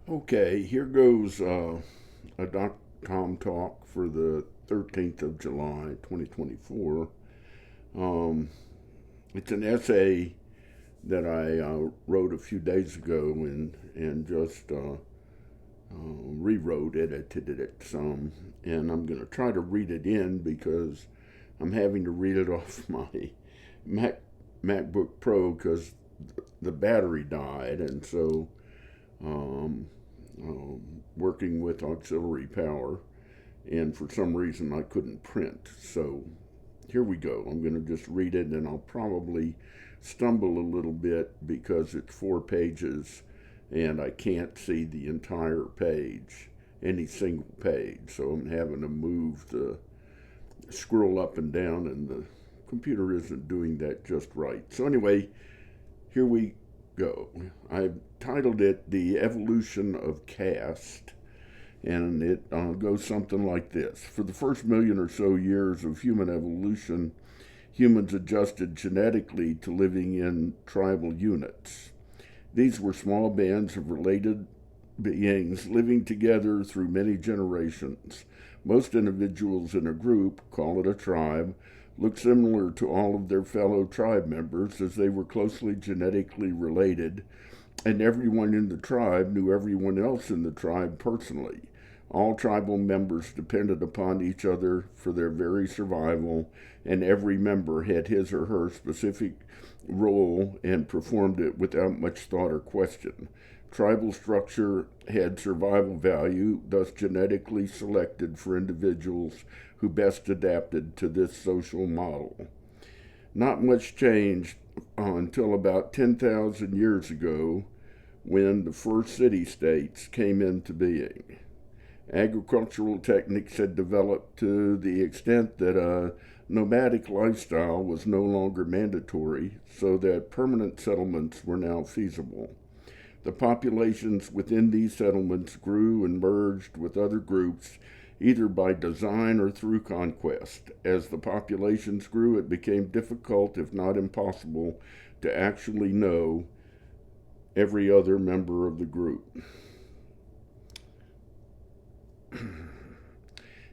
Okay, here goes a .com talk for the 13th of July, 2024. Um, it's an essay that I wrote a few days ago and just rewrote, edited it some, and I'm going to try to read it in because I'm having to read it off my Mac, MacBook Pro because the battery died, and so um, working with auxiliary power, and for some reason I couldn't print. So here we go. I'm going to just read it, and I'll probably stumble a little bit because it's 4 pages and I can't see the entire page, any single page. So I'm having to move the scroll up and down, and the computer isn't doing that just right. So, anyway, here we go. I've titled it The Evolution of Caste, and it goes something like this. For the first million or so years of human evolution, humans adjusted genetically to living in tribal units. These were small bands of related beings living together through many generations. Most individuals in a group, call it a tribe, looked similar to all of their fellow tribe members as they were closely genetically related, and everyone in the tribe knew everyone else in the tribe personally. All tribal members depended upon each other for their very survival, and every member had his or her specific role and performed it without much thought or question. Tribal structure had survival value, thus genetically selected for individuals who best adapted to this social model. Not much changed until about 10,000 years ago when the first city states came into being. Agricultural techniques had developed to the extent that a nomadic lifestyle was no longer mandatory, so that permanent settlements were now feasible. The populations within these settlements grew and merged with other groups, either by design or through conquest. As the populations grew, it became difficult, if not impossible, to actually know every other member of the group.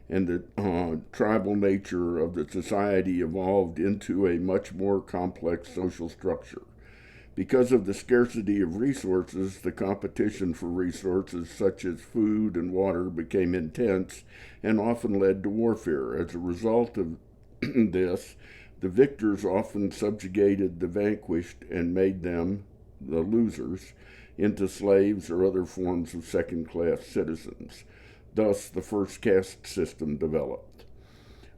And the tribal nature of the society evolved into a much more complex social structure. Because of the scarcity of resources, the competition for resources such as food and water became intense and often led to warfare. As a result of this, the victors often subjugated the vanquished and made them, the losers, into slaves or other forms of second class citizens. Thus, the first caste system developed.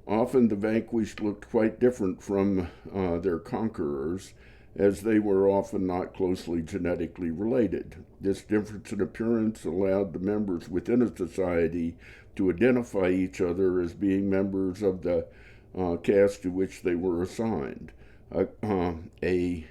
Often the vanquished looked quite different from their conquerors, as they were often not closely genetically related. This difference in appearance allowed the members within a society to identify each other as being members of the caste to which they were assigned. A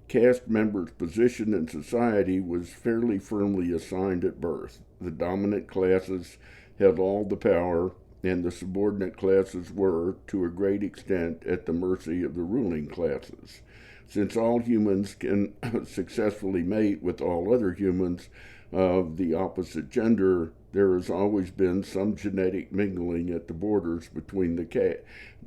caste member's position in society was fairly firmly assigned at birth. The dominant classes held all the power, and the subordinate classes were, to a great extent, at the mercy of the ruling classes. Since all humans can successfully mate with all other humans of the opposite gender, there has always been some genetic mingling at the borders between the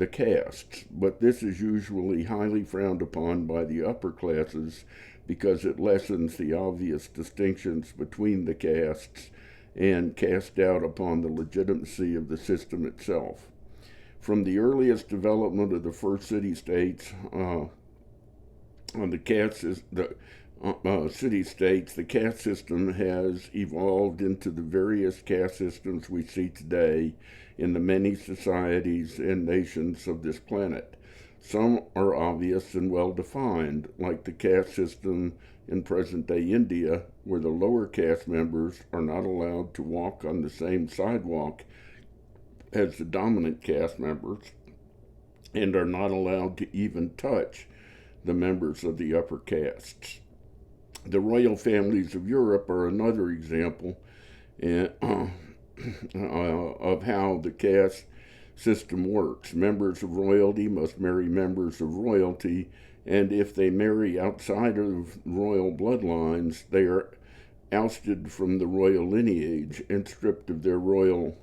castes, but this is usually highly frowned upon by the upper classes because it lessens the obvious distinctions between the castes and casts doubt upon the legitimacy of the system itself. From the earliest development of the first city states, on the caste city states, the caste system has evolved into the various caste systems we see today in the many societies and nations of this planet. Some are obvious and well defined, like the caste system in present day India, where the lower caste members are not allowed to walk on the same sidewalk as the dominant caste members and are not allowed to even touch the members of the upper castes. The royal families of Europe are another example of how the caste system works. Members of royalty must marry members of royalty, and if they marry outside of royal bloodlines, they are ousted from the royal lineage and stripped of their royal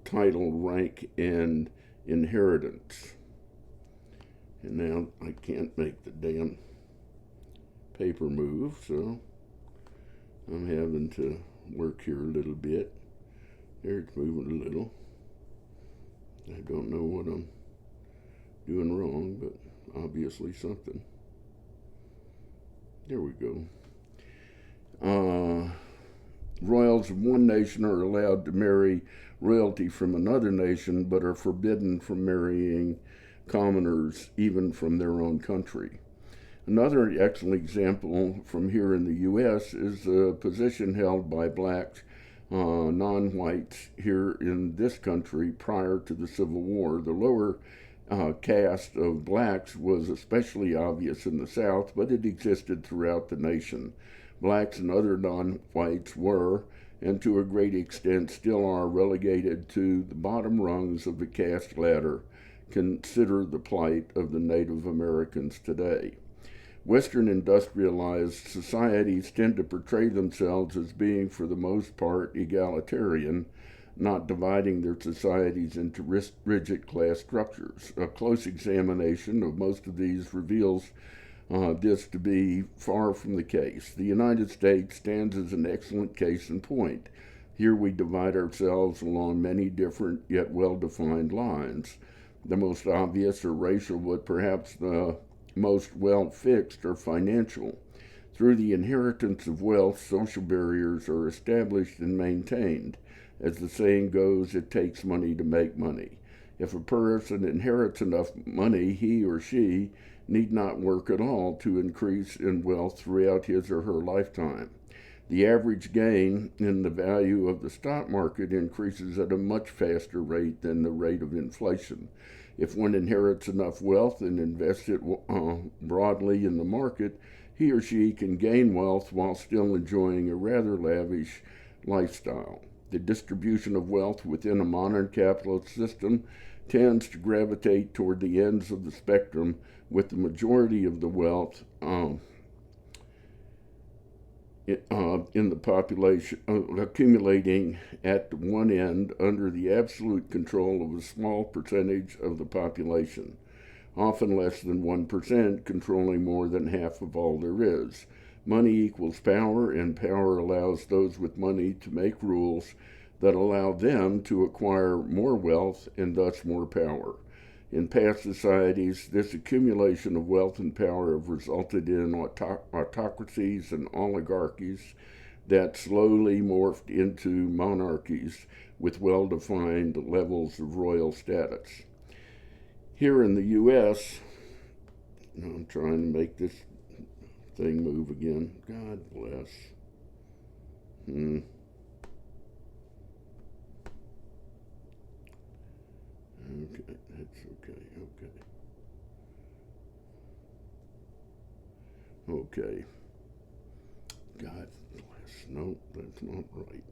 title, rank, and inheritance. And now I can't make the damn paper move, so I'm having to work here a little bit. There, it's moving a little. I don't know what I'm doing wrong, but obviously something. There we go. Royals of one nation are allowed to marry royalty from another nation, but are forbidden from marrying commoners even from their own country. Another excellent example from here in the U.S. is the position held by blacks, non-whites here in this country prior to the Civil War. The lower caste of blacks was especially obvious in the South, but it existed throughout the nation. Blacks and other non-whites were, and to a great extent still are, relegated to the bottom rungs of the caste ladder. Consider the plight of the Native Americans today. Western industrialized societies tend to portray themselves as being, for the most part, egalitarian, not dividing their societies into rigid class structures. A close examination of most of these reveals this to be far from the case. The United States stands as an excellent case in point. Here we divide ourselves along many different yet well-defined lines. The most obvious are racial, but perhaps the most well-fixed are financial. Through the inheritance of wealth, social barriers are established and maintained. As the saying goes, it takes money to make money. If a person inherits enough money, he or she need not work at all to increase in wealth throughout his or her lifetime. The average gain in the value of the stock market increases at a much faster rate than the rate of inflation. If one inherits enough wealth and invests it broadly in the market, he or she can gain wealth while still enjoying a rather lavish lifestyle. The distribution of wealth within a modern capitalist system tends to gravitate toward the ends of the spectrum, with the majority of the wealth in the population accumulating at one end under the absolute control of a small percentage of the population, often less than 1%, controlling more than half of all there is. Money equals power, and power allows those with money to make rules that allow them to acquire more wealth and thus more power. In past societies, this accumulation of wealth and power have resulted in autocracies and oligarchies that slowly morphed into monarchies with well-defined levels of royal status. Here in the U.S., I'm trying to make this thing move again. God bless. Okay, that's okay. Okay. God bless. No, that's not right.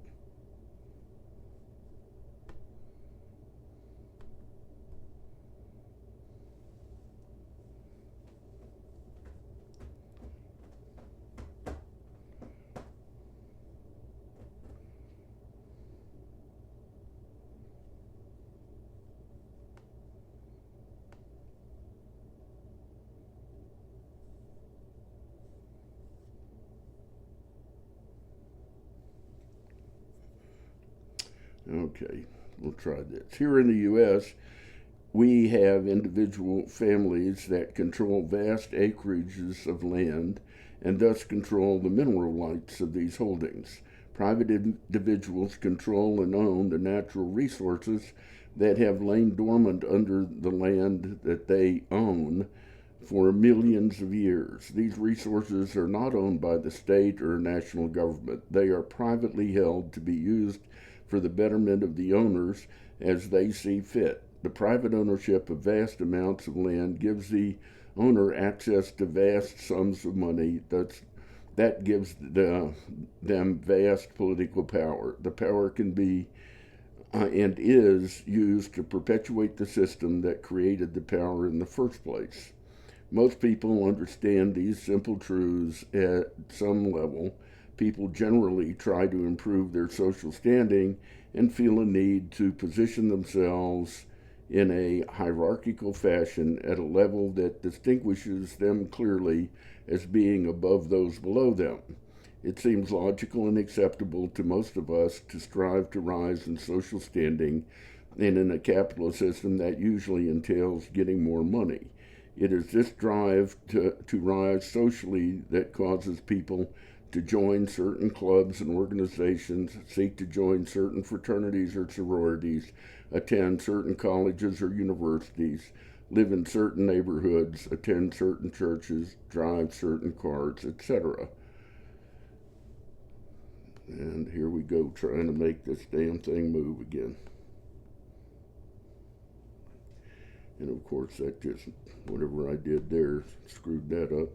Okay, we'll try this. Here in the U.S., we have individual families that control vast acreages of land and thus control the mineral rights of these holdings. Private individuals control and own the natural resources that have lain dormant under the land that they own for millions of years. These resources are not owned by the state or national government. They are privately held to be used for the betterment of the owners as they see fit. The private ownership of vast amounts of land gives the owner access to vast sums of money. That gives them vast political power. The power can be and is used to perpetuate the system that created the power in the first place. Most people understand these simple truths at some level. People generally try to improve their social standing and feel a need to position themselves in a hierarchical fashion at a level that distinguishes them clearly as being above those below them. It seems logical and acceptable to most of us to strive to rise in social standing, and in a capitalist system that usually entails getting more money. It is this drive to rise socially that causes people to join certain clubs and organizations, seek to join certain fraternities or sororities, attend certain colleges or universities, live in certain neighborhoods, attend certain churches, drive certain cars, etc. And here we go, trying to make this damn thing move again. And of course, that just, whatever I did there, screwed that up.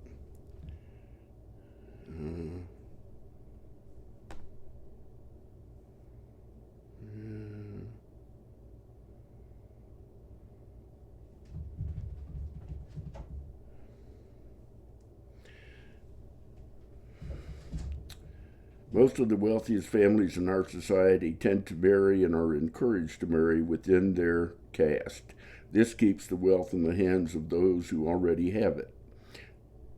Most of the wealthiest families in our society tend to marry and are encouraged to marry within their caste. This keeps the wealth in the hands of those who already have it.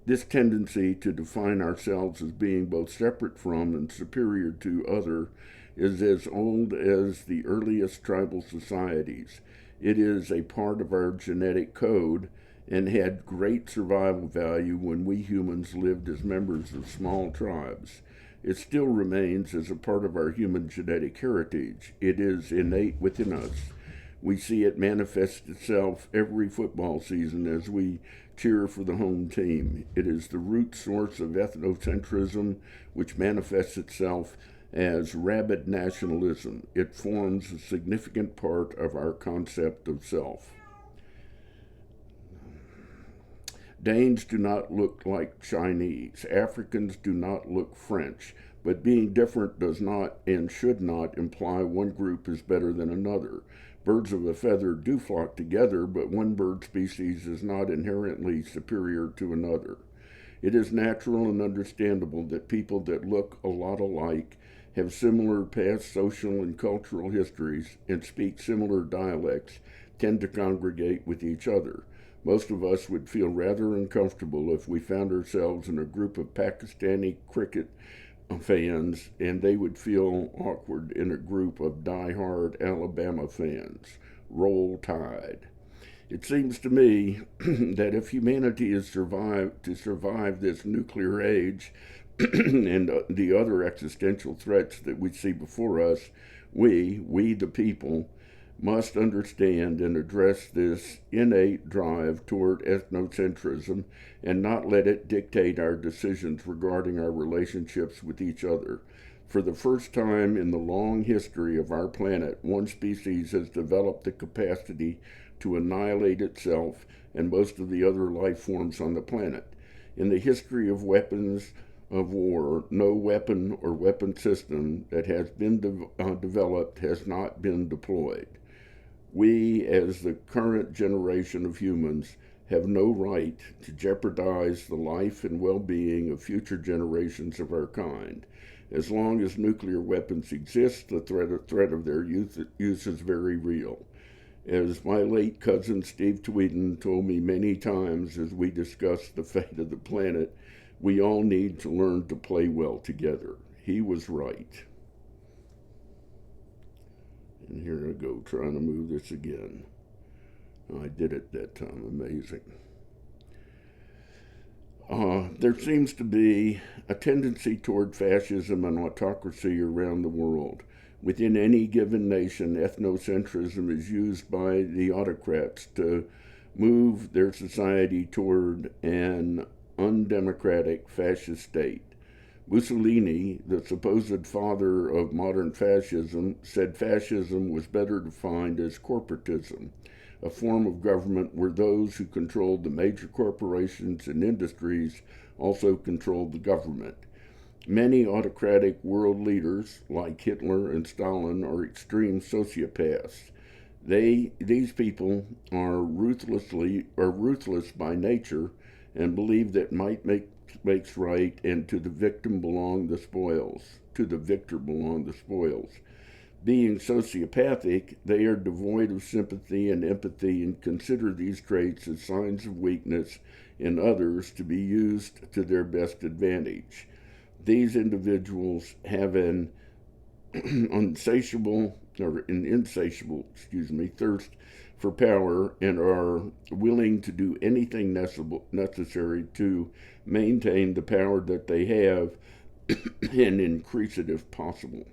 This tendency to define ourselves as being both separate from and superior to other is as old as the earliest tribal societies. It is a part of our genetic code and had great survival value when we humans lived as members of small tribes. It still remains as a part of our human genetic heritage. It is innate within us. We see it manifest itself every football season as we cheer for the home team. It is the root source of ethnocentrism, which manifests itself as rabid nationalism. It forms a significant part of our concept of self. Danes do not look like Chinese. Africans do not look French. But being different does not and should not imply one group is better than another. Birds of a feather do flock together, but one bird species is not inherently superior to another. It is natural and understandable that people that look a lot alike, have similar past social and cultural histories, and speak similar dialects, tend to congregate with each other. Most of us would feel rather uncomfortable if we found ourselves in a group of Pakistani cricket fans, and they would feel awkward in a group of die-hard Alabama fans. Roll Tide. It seems to me that if humanity is to survive this nuclear age and the other existential threats that we see before us, we the people, must understand and address this innate drive toward ethnocentrism and not let it dictate our decisions regarding our relationships with each other. For the first time in the long history of our planet, one species has developed the capacity to annihilate itself and most of the other life forms on the planet. In the history of weapons of war, no weapon or weapon system that has been developed has not been deployed. We, as the current generation of humans, have no right to jeopardize the life and well-being of future generations of our kind. As long as nuclear weapons exist, the threat of their use is very real. As my late cousin Steve Tweeden told me many times as we discussed the fate of the planet, we all need to learn to play well together. He was right. And here I go, trying to move this again. I did it that time, amazing. There seems to be a tendency toward fascism and autocracy around the world. Within any given nation, ethnocentrism is used by the autocrats to move their society toward an undemocratic fascist state. Mussolini, the supposed father of modern fascism, said fascism was better defined as corporatism, a form of government where those who controlled the major corporations and industries also controlled the government. Many autocratic world leaders, like Hitler and Stalin, are extreme sociopaths. These people are ruthless by nature and believe that might make makes right, and to the victim belong the spoils. To the victor belong the spoils. Being sociopathic, they are devoid of sympathy and empathy and consider these traits as signs of weakness in others to be used to their best advantage. These individuals have an insatiable thirst for power and are willing to do anything necessary to maintain the power that they have and increase it if possible.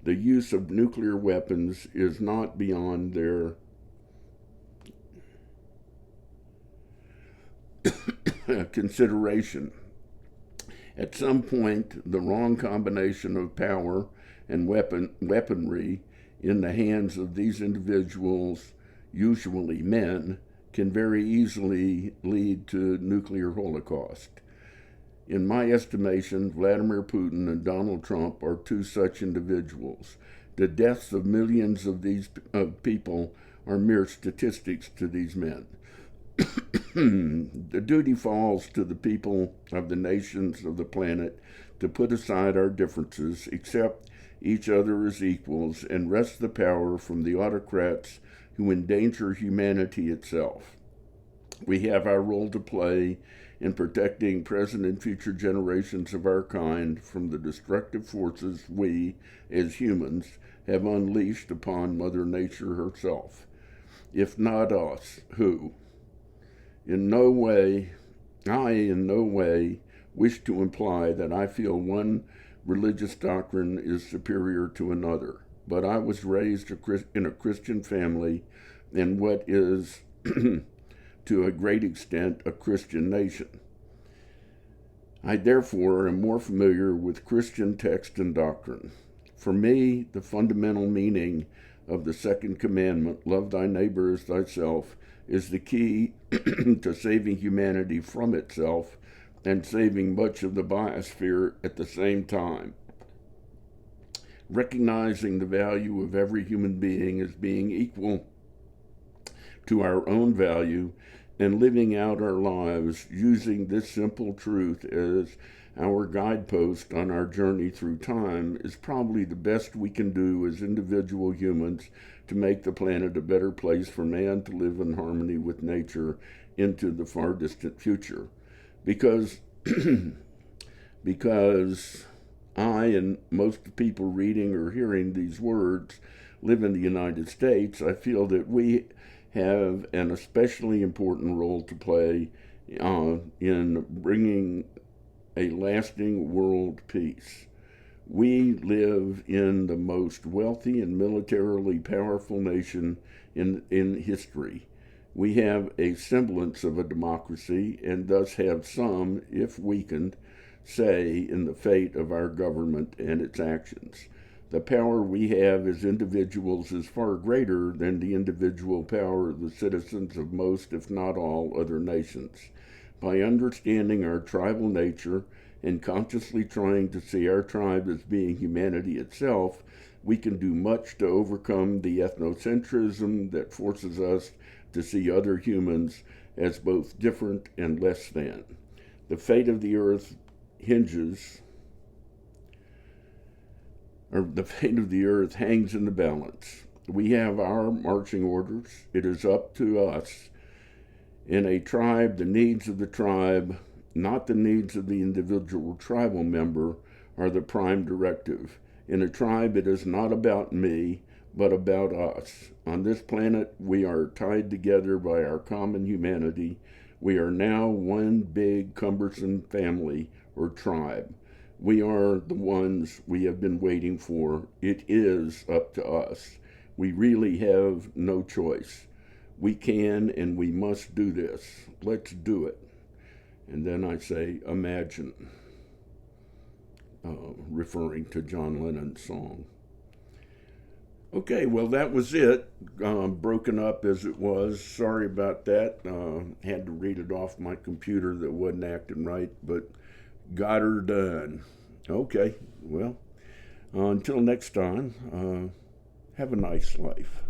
The use of nuclear weapons is not beyond their consideration. At some point, the wrong combination of power and weaponry in the hands of these individuals, usually men, can very easily lead to nuclear holocaust. In my estimation, Vladimir Putin and Donald Trump are two such individuals. The deaths of millions of these people are mere statistics to these men. The duty falls to the people of the nations of the planet to put aside our differences, accept each other as equals, and wrest the power from the autocrats who endanger humanity itself. We have our role to play in protecting present and future generations of our kind from the destructive forces we, as humans, have unleashed upon Mother Nature herself. If not us, who? I in no way wish to imply that I feel one religious doctrine is superior to another, but I was raised in a Christian family in what is, to a great extent, a Christian nation. I therefore am more familiar with Christian text and doctrine. For me, the fundamental meaning of the second commandment, love thy neighbor as thyself, is the key to saving humanity from itself and saving much of the biosphere at the same time. Recognizing the value of every human being as being equal to our own value and living out our lives using this simple truth as our guidepost on our journey through time is probably the best we can do as individual humans to make the planet a better place for man to live in harmony with nature into the far distant future. Because I and most people reading or hearing these words live in the United States, I feel that we have an especially important role to play in bringing a lasting world peace. We live in the most wealthy and militarily powerful nation in history. We have a semblance of a democracy and thus have some, if weakened, say in the fate of our government and its actions. The power we have as individuals is far greater than the individual power of the citizens of most, if not all, other nations. By understanding our tribal nature and consciously trying to see our tribe as being humanity itself, we can do much to overcome the ethnocentrism that forces us to see other humans as both different and less than. The fate of the earth hangs in the balance. We have our marching orders. It is up to us. In a tribe, the needs of the tribe, not the needs of the individual tribal member, are the prime directive. In a tribe, it is not about me, but about us. On this planet, we are tied together by our common humanity. We are now one big, cumbersome family or tribe. We are the ones we have been waiting for. It is up to us. We really have no choice. We can and we must do this. Let's do it. And then I say, imagine, referring to John Lennon's song. Okay, well, that was it. Broken up as it was. Sorry about that. Had to read it off my computer that wasn't acting right, but got her done. Okay, well, until next time, have a nice life.